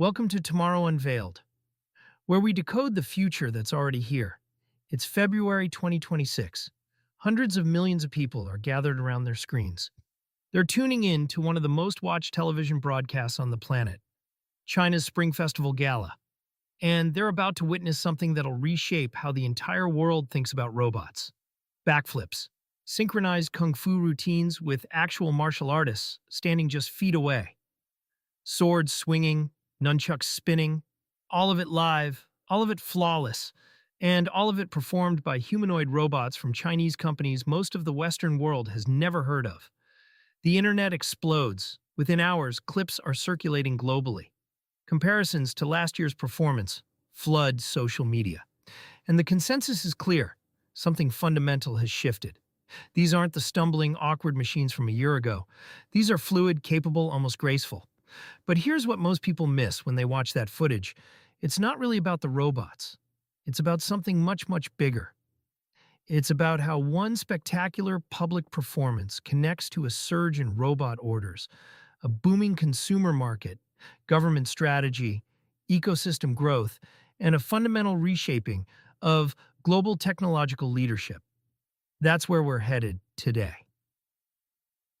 Welcome to Tomorrow Unveiled, where we decode the future that's already here. It's February 2026. Hundreds of millions of people are gathered around their screens. They're tuning in to one of the most watched television broadcasts on the planet, China's Spring Festival Gala. And they're about to witness something that'll reshape how the entire world thinks about robots. Backflips, synchronized kung fu routines with actual martial artists standing just feet away. Swords swinging, nunchucks spinning, all of it live, all of it flawless, and all of it performed by humanoid robots from Chinese companies most of the Western world has never heard of. The internet explodes. Within hours, clips are circulating globally. Comparisons to last year's performance flood social media. And the consensus is clear. Something fundamental has shifted. These aren't the stumbling, awkward machines from a year ago. These are fluid, capable, almost graceful. But here's what most people miss when they watch that footage. It's not really about the robots. It's about something much, much bigger. It's about how one spectacular public performance connects to a surge in robot orders, a booming consumer market, government strategy, ecosystem growth, and a fundamental reshaping of global technological leadership. That's where we're headed today.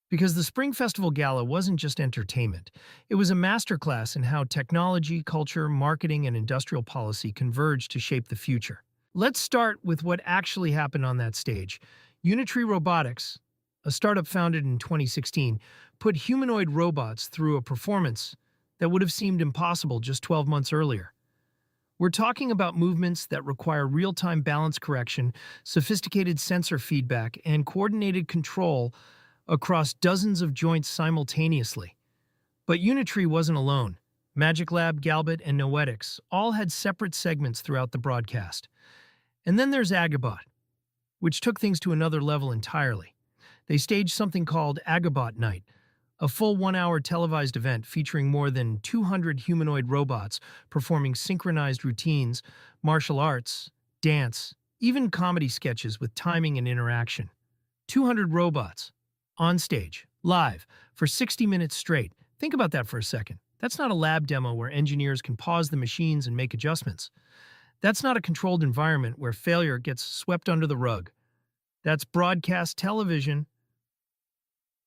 Because the Spring Festival Gala wasn't just entertainment. It was a masterclass in how technology, culture, marketing, and industrial policy converge to shape the future. Let's start with what actually happened on that stage. Unitree Robotics, a startup founded in 2016, put humanoid robots through a performance that would have seemed impossible just 12 months earlier. We're talking about movements that require real-time balance correction, sophisticated sensor feedback, and coordinated control across dozens of joints simultaneously. But Unitree wasn't alone. Magic Lab, Agibot, and Robotics all had separate segments throughout the broadcast. And then there's Agibot, which took things to another level entirely. They staged something called Agibot Night, a full one-hour televised event featuring more than 200 humanoid robots performing synchronized routines, martial arts, dance, even comedy sketches with timing and interaction. 200 robots, on stage, live, for 60 minutes straight. Think about that for a second. That's not a lab demo where engineers can pause the machines and make adjustments. That's not a controlled environment where failure gets swept under the rug. That's broadcast television.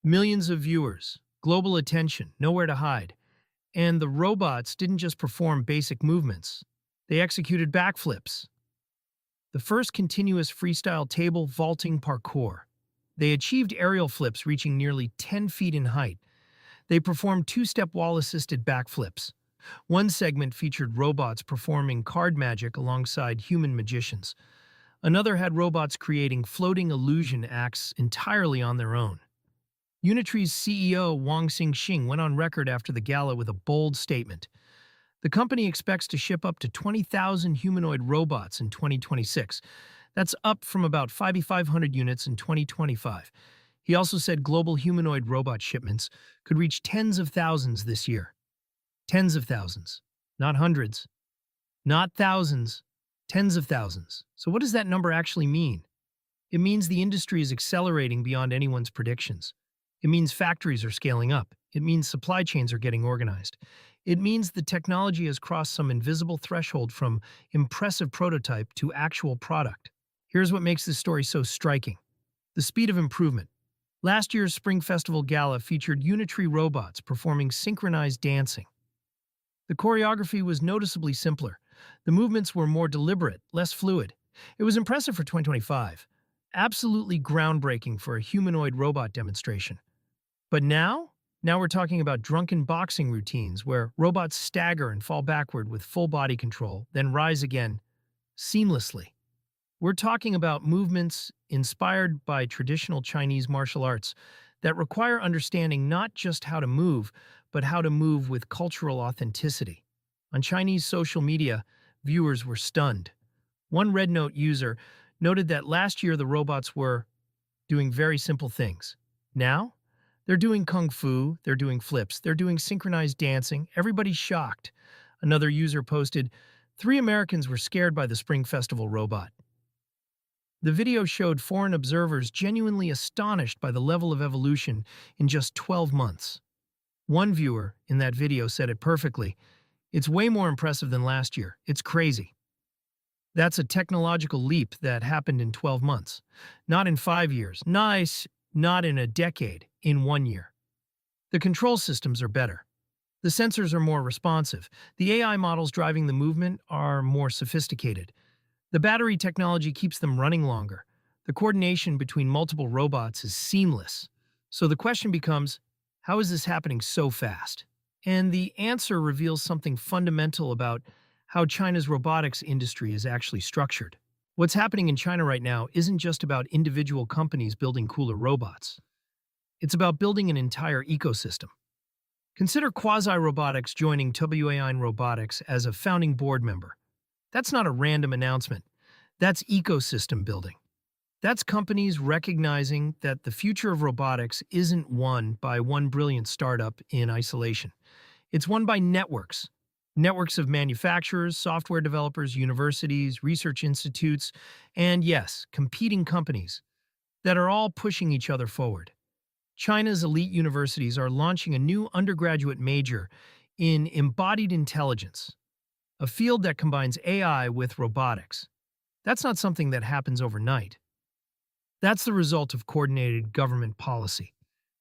Millions of viewers, global attention, nowhere to hide. And the robots didn't just perform basic movements. They executed backflips. The first continuous freestyle table vaulting parkour. They achieved aerial flips reaching nearly 10 feet in height. They performed two-step wall-assisted backflips. One segment featured robots performing card magic alongside human magicians. Another had robots creating floating illusion acts entirely on their own. Unitree's CEO Wang Xing went on record after the gala with a bold statement. The company expects to ship up to 20,000 humanoid robots in 2026. That's up from about 5,500 units in 2025. He also said global humanoid robot shipments could reach tens of thousands this year. Tens of thousands. Not hundreds. Not thousands. Tens of thousands. So what does that number actually mean? It means the industry is accelerating beyond anyone's predictions. It means factories are scaling up. It means supply chains are getting organized. It means the technology has crossed some invisible threshold from impressive prototype to actual product. Here's what makes this story so striking. The speed of improvement. Last year's Spring Festival Gala featured Unitree robots performing synchronized dancing. The choreography was noticeably simpler. The movements were more deliberate, less fluid. It was impressive for 2025. Absolutely groundbreaking for a humanoid robot demonstration. But now we're talking about drunken boxing routines where robots stagger and fall backward with full body control, then rise again seamlessly. We're talking about movements inspired by traditional Chinese martial arts that require understanding not just how to move, but how to move with cultural authenticity. On Chinese social media, viewers were stunned. One Red Note user noted that last year the robots were doing very simple things. Now, they're doing kung fu, they're doing flips, they're doing synchronized dancing. Everybody's shocked. Another user posted, 3 Americans were scared by the Spring Festival robot. The video showed foreign observers genuinely astonished by the level of evolution in just 12 months. One viewer in that video said it perfectly. It's way more impressive than last year. It's crazy. That's a technological leap that happened in 12 months. Not in 5 years. Nice, not in a decade, in 1 year. The control systems are better. The sensors are more responsive. The AI models driving the movement are more sophisticated. The battery technology keeps them running longer. The coordination between multiple robots is seamless. So the question becomes, how is this happening so fast? And the answer reveals something fundamental about how China's robotics industry is actually structured. What's happening in China right now isn't just about individual companies building cooler robots. It's about building an entire ecosystem. Consider Quasi-Robotics joining WAI Robotics as a founding board member. That's not a random announcement. That's ecosystem building. That's companies recognizing that the future of robotics isn't won by one brilliant startup in isolation. It's won by networks. Networks of manufacturers, software developers, universities, research institutes, and yes, competing companies that are all pushing each other forward. China's elite universities are launching a new undergraduate major in embodied intelligence, a field that combines AI with robotics. That's not something that happens overnight. That's the result of coordinated government policy.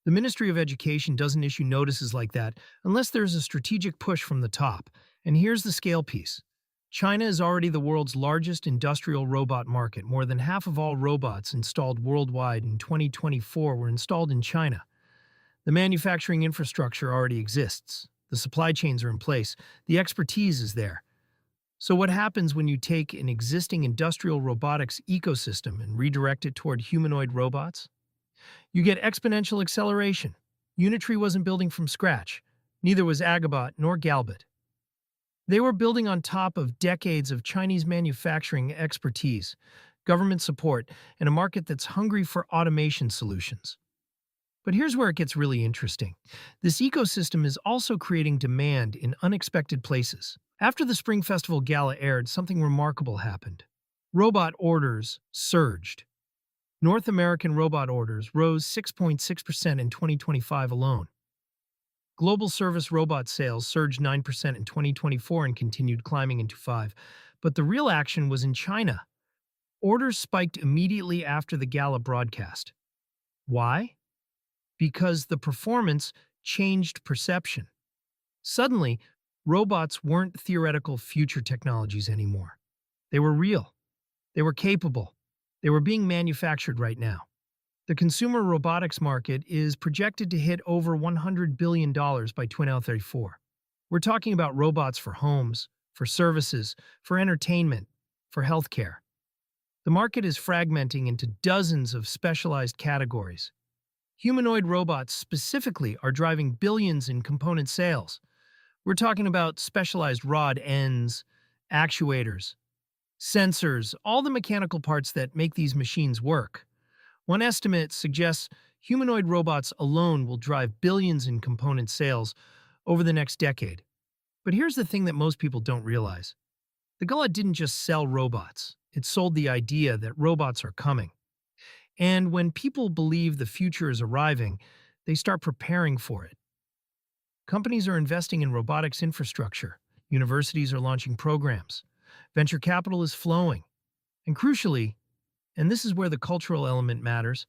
The Ministry of Education doesn't issue notices like that unless there's a strategic push from the top. And here's the scale piece. China is already the world's largest industrial robot market. More than half of all robots installed worldwide in 2024 were installed in China. The manufacturing infrastructure already exists. The supply chains are in place. The expertise is there. So what happens when you take an existing industrial robotics ecosystem and redirect it toward humanoid robots? You get exponential acceleration. Unitree wasn't building from scratch. Neither was Agibot nor Galbot. They were building on top of decades of Chinese manufacturing expertise, government support, and a market that's hungry for automation solutions. But here's where it gets really interesting. This ecosystem is also creating demand in unexpected places. After the Spring Festival Gala aired, something remarkable happened. Robot orders surged. North American robot orders rose 6.6% in 2025 alone. Global service robot sales surged 9% in 2024 and continued climbing into 5. But the real action was in China. Orders spiked immediately after the gala broadcast. Why? Because the performance changed perception. Suddenly, robots weren't theoretical future technologies anymore. They were real. They were capable. They were being manufactured right now. The consumer robotics market is projected to hit over $100 billion by 2034. We're talking about robots for homes, for services, for entertainment, for healthcare. The market is fragmenting into dozens of specialized categories. Humanoid robots specifically are driving billions in component sales. We're talking about specialized rod ends, actuators, sensors, all the mechanical parts that make these machines work. One estimate suggests humanoid robots alone will drive billions in component sales over the next decade. But here's the thing that most people don't realize. The gala didn't just sell robots. It sold the idea that robots are coming. And when people believe the future is arriving, they start preparing for it. Companies are investing in robotics infrastructure. Universities are launching programs. Venture capital is flowing. And crucially, and this is where the cultural element matters,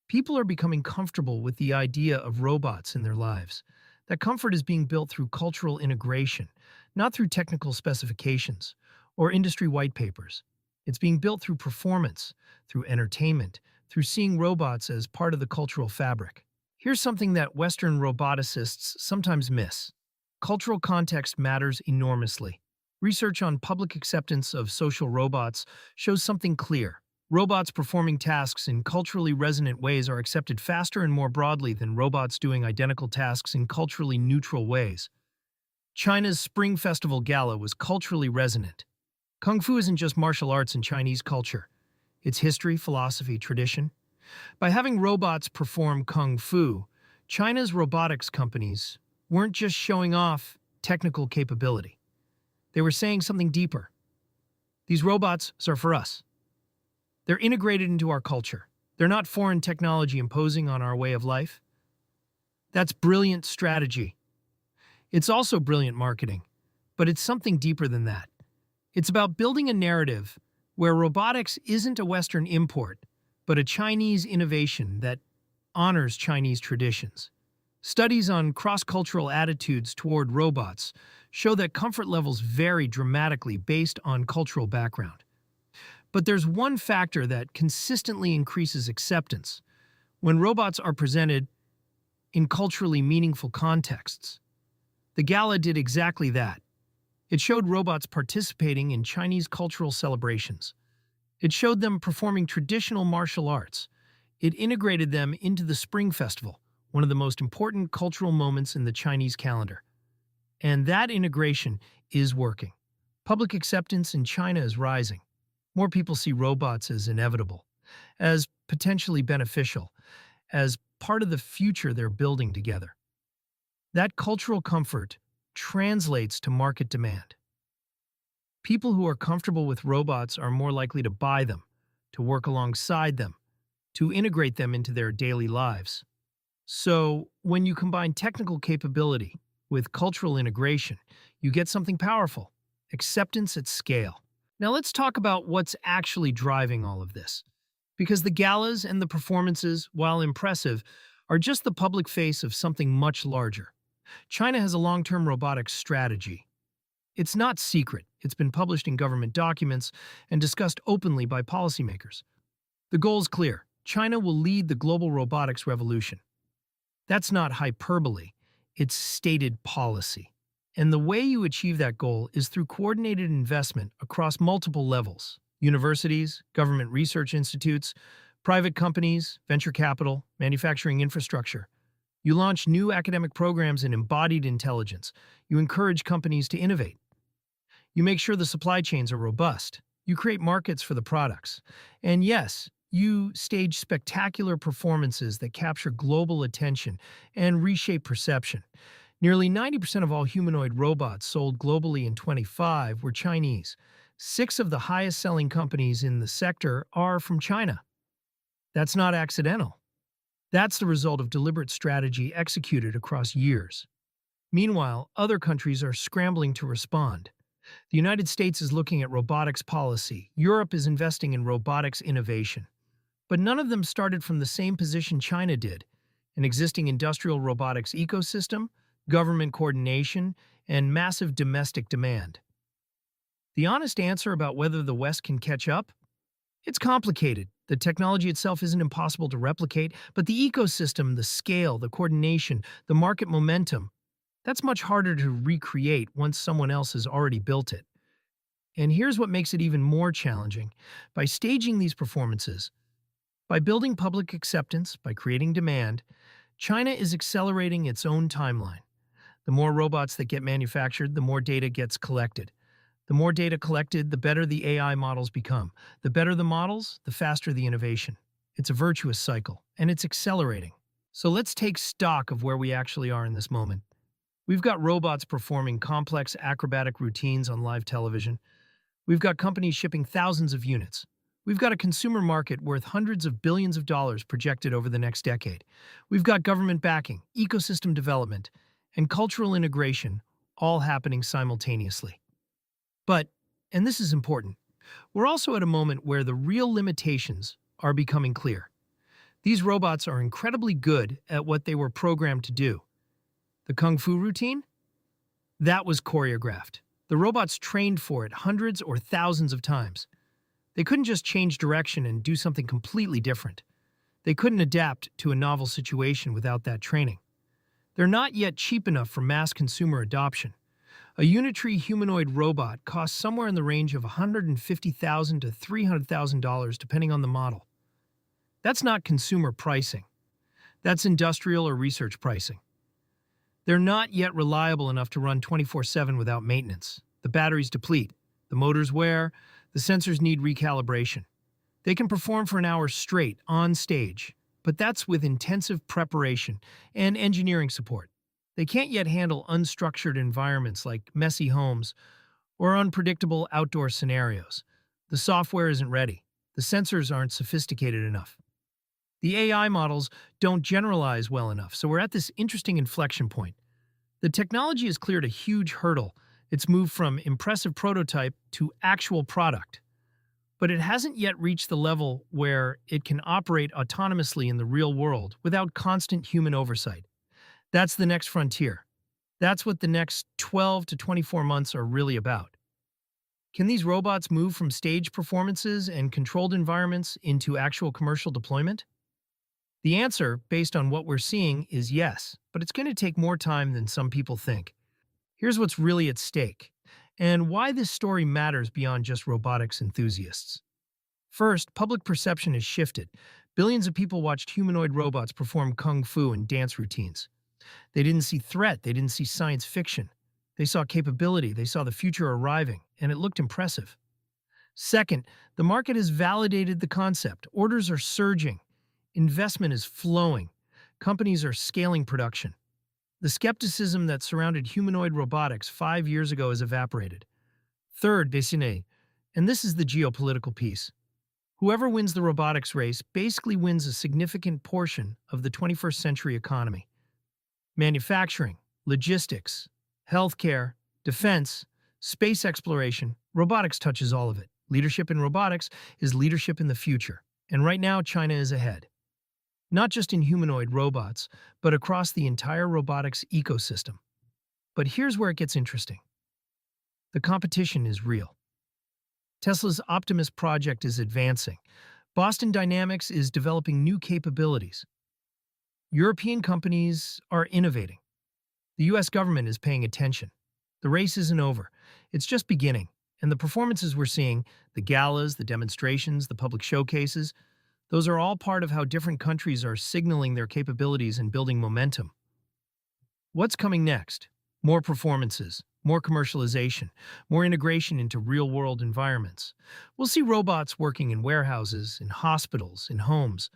people are becoming comfortable with the idea of robots in their lives. That comfort is being built through cultural integration, not through technical specifications or industry white papers. It's being built through performance, through entertainment, through seeing robots as part of the cultural fabric. Here's something that Western roboticists sometimes miss. Cultural context matters enormously. Research on public acceptance of social robots shows something clear. Robots performing tasks in culturally resonant ways are accepted faster and more broadly than robots doing identical tasks in culturally neutral ways. China's Spring Festival Gala was culturally resonant. Kung Fu isn't just martial arts in Chinese culture. It's history, philosophy, tradition. By having robots perform Kung Fu, China's robotics companies weren't just showing off technical capability. They were saying something deeper. These robots are for us. They're integrated into our culture. They're not foreign technology imposing on our way of life. That's brilliant strategy. It's also brilliant marketing. But it's something deeper than that. It's about building a narrative where robotics isn't a Western import, but a Chinese innovation that honors Chinese traditions. Studies on cross-cultural attitudes toward robots show that comfort levels vary dramatically based on cultural background. But there's one factor that consistently increases acceptance: when robots are presented in culturally meaningful contexts. The gala did exactly that. It showed robots participating in Chinese cultural celebrations. It showed them performing traditional martial arts. It integrated them into the Spring Festival, one of the most important cultural moments in the Chinese calendar. And that integration is working. Public acceptance in China is rising. More people see robots as inevitable, as potentially beneficial, as part of the future they're building together. That cultural comfort translates to market demand. People who are comfortable with robots are more likely to buy them, to work alongside them, to integrate them into their daily lives. So, when you combine technical capability with cultural integration, you get something powerful: acceptance at scale. Now, let's talk about what's actually driving all of this. Because the galas and the performances, while impressive, are just the public face of something much larger. China has a long-term robotics strategy. It's not secret. It's been published in government documents and discussed openly by policymakers. The goal is clear: China will lead the global robotics revolution. That's not hyperbole, it's stated policy. And the way you achieve that goal is through coordinated investment across multiple levels: universities, government research institutes, private companies, venture capital, manufacturing infrastructure. You launch new academic programs in embodied intelligence. You encourage companies to innovate. You make sure the supply chains are robust. You create markets for the products. And yes, you stage spectacular performances that capture global attention and reshape perception. Nearly 90% of all humanoid robots sold globally in 25 were Chinese. 6 of the highest-selling companies in the sector are from China. That's not accidental. That's the result of deliberate strategy executed across years. Meanwhile, other countries are scrambling to respond. The United States is looking at robotics policy. Europe is investing in robotics innovation. But none of them started from the same position China did: an existing industrial robotics ecosystem, government coordination, and massive domestic demand. The honest answer about whether the West can catch up? It's complicated. The technology itself isn't impossible to replicate, but the ecosystem, the scale, the coordination, the market momentum, that's much harder to recreate once someone else has already built it. And here's what makes it even more challenging. By staging these performances, by building public acceptance, by creating demand, China is accelerating its own timeline. The more robots that get manufactured, the more data gets collected. The more data collected, the better the AI models become. The better the models, the faster the innovation. It's a virtuous cycle, and it's accelerating. So let's take stock of where we actually are in this moment. We've got robots performing complex acrobatic routines on live television. We've got companies shipping thousands of units. We've got a consumer market worth hundreds of billions of dollars projected over the next decade. We've got government backing, ecosystem development, and cultural integration all happening simultaneously. But, and this is important, we're also at a moment where the real limitations are becoming clear. These robots are incredibly good at what they were programmed to do. The Kung Fu routine? That was choreographed. The robots trained for it hundreds or thousands of times. They couldn't just change direction and do something completely different. They couldn't adapt to a novel situation without that training. They're not yet cheap enough for mass consumer adoption. A Unitree humanoid robot costs somewhere in the range of $150,000 to $300,000 depending on the model. That's not consumer pricing. That's industrial or research pricing. They're not yet reliable enough to run 24/7 without maintenance. The batteries deplete, the motors wear, the sensors need recalibration. They can perform for an hour straight, on stage, but that's with intensive preparation and engineering support. They can't yet handle unstructured environments like messy homes or unpredictable outdoor scenarios. The software isn't ready. The sensors aren't sophisticated enough. The AI models don't generalize well enough, so we're at this interesting inflection point. The technology has cleared a huge hurdle. It's moved from impressive prototype to actual product, but it hasn't yet reached the level where it can operate autonomously in the real world without constant human oversight. That's the next frontier. That's what the next 12 to 24 months are really about. Can these robots move from stage performances and controlled environments into actual commercial deployment? The answer, based on what we're seeing, is yes, but it's going to take more time than some people think. Here's what's really at stake, and why this story matters beyond just robotics enthusiasts. First, public perception has shifted. Billions of people watched humanoid robots perform kung fu and dance routines. They didn't see threat, they didn't see science fiction. They saw capability, they saw the future arriving, and it looked impressive. Second, the market has validated the concept. Orders are surging, investment is flowing, companies are scaling production. The skepticism that surrounded humanoid robotics 5 years ago has evaporated. Third, dessiné, and this is the geopolitical piece. Whoever wins the robotics race basically wins a significant portion of the 21st century economy. Manufacturing, logistics, healthcare, defense, space exploration, robotics touches all of it. Leadership in robotics is leadership in the future, and right now China is ahead. Not just in humanoid robots, but across the entire robotics ecosystem. But here's where it gets interesting. The competition is real. Tesla's Optimus project is advancing. Boston Dynamics is developing new capabilities. European companies are innovating. The US government is paying attention. The race isn't over. It's just beginning. And the performances we're seeing, the galas, the demonstrations, the public showcases, those are all part of how different countries are signaling their capabilities and building momentum. What's coming next? More performances, more commercialization, more integration into real-world environments. We'll see robots working in warehouses, in hospitals, in homes.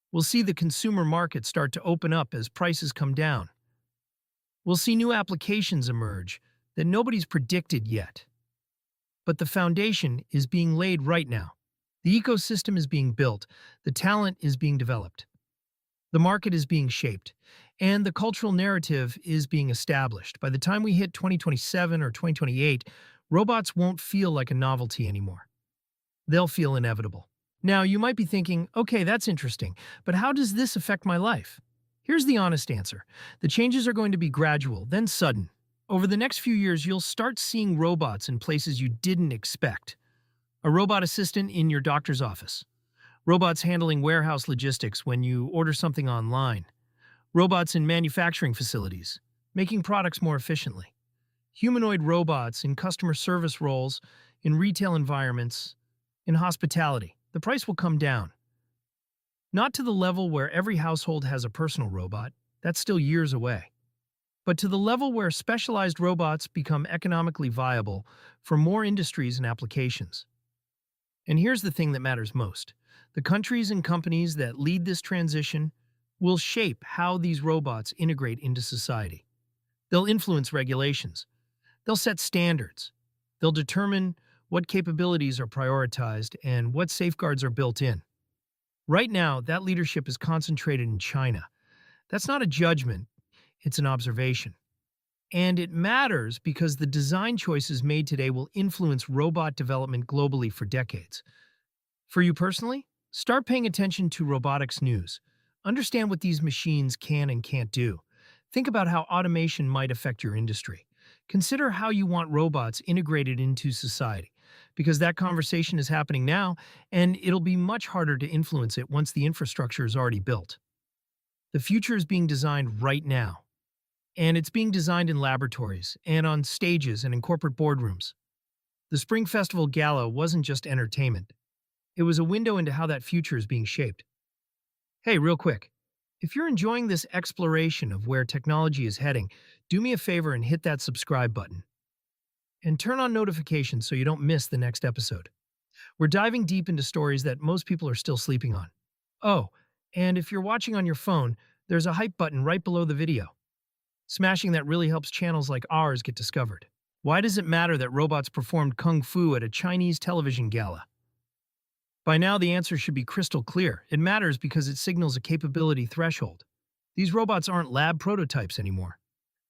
We'll see the consumer market start to open up as prices come down. We'll see new applications emerge that nobody's predicted yet. But the foundation is being laid right now. The ecosystem is being built, the talent is being developed, the market is being shaped, and the cultural narrative is being established. By the time we hit 2027 or 2028, robots won't feel like a novelty anymore. They'll feel inevitable. Now, you might be thinking, okay, that's interesting, but how does this affect my life? Here's the honest answer. The changes are going to be gradual, then sudden. Over the next few years, you'll start seeing robots in places you didn't expect. A robot assistant in your doctor's office. Robots handling warehouse logistics when you order something online. Robots in manufacturing facilities, making products more efficiently. Humanoid robots in customer service roles, in retail environments, in hospitality. The price will come down. Not to the level where every household has a personal robot, that's still years away, but to the level where specialized robots become economically viable for more industries and applications. And here's the thing that matters most. The countries and companies that lead this transition will shape how these robots integrate into society. They'll influence regulations. They'll set standards. They'll determine what capabilities are prioritized and what safeguards are built in. Right now, that leadership is concentrated in China. That's not a judgment, it's an observation. And it matters because the design choices made today will influence robot development globally for decades. For you personally, start paying attention to robotics news. Understand what these machines can and can't do. Think about how automation might affect your industry. Consider how you want robots integrated into society, because that conversation is happening now, and it'll be much harder to influence it once the infrastructure is already built. The future is being designed right now. And it's being designed in laboratories, and on stages, and in corporate boardrooms. The Spring Festival Gala wasn't just entertainment. It was a window into how that future is being shaped. Hey, real quick, if you're enjoying this exploration of where technology is heading, do me a favor and hit that subscribe button. And turn on notifications so you don't miss the next episode. We're diving deep into stories that most people are still sleeping on. Oh, and if you're watching on your phone, there's a hype button right below the video. Smashing that really helps channels like ours get discovered. Why does it matter that robots performed kung fu at a Chinese television gala? By now, the answer should be crystal clear. It matters because it signals a capability threshold. These robots aren't lab prototypes anymore.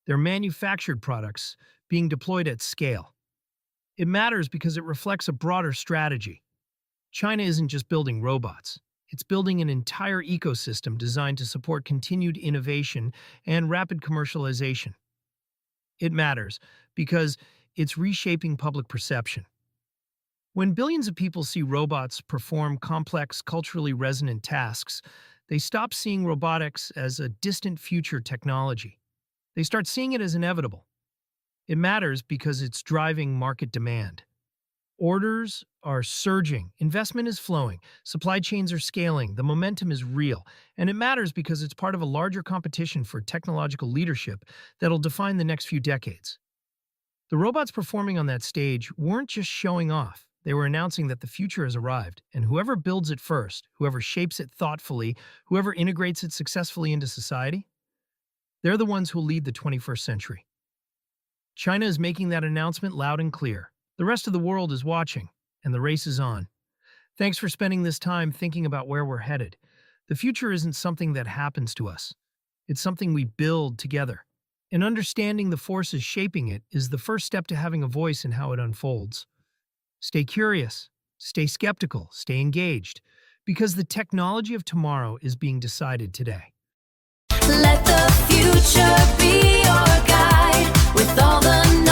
They're manufactured products being deployed at scale. It matters because it reflects a broader strategy. China isn't just building robots. It's building an entire ecosystem designed to support continued innovation and rapid commercialization. It matters because it's reshaping public perception. When billions of people see robots perform complex, culturally resonant tasks, they stop seeing robotics as a distant future technology. They start seeing it as inevitable. It matters because it's driving market demand. Orders are surging, investment is flowing, supply chains are scaling, the momentum is real, and it matters because it's part of a larger competition for technological leadership that'll define the next few decades. The robots performing on that stage weren't just showing off. They were announcing that the future has arrived, and whoever builds it first, whoever shapes it thoughtfully, whoever integrates it successfully into society, they're the ones who'll lead the 21st century. China is making that announcement loud and clear. The rest of the world is watching, and the race is on. Thanks for spending this time thinking about where we're headed. The future isn't something that happens to us. It's something we build together. And understanding the forces shaping it is the first step to having a voice in how it unfolds. Stay curious, stay skeptical, stay engaged, because the technology of tomorrow is being decided today. Let the future be your guide with all the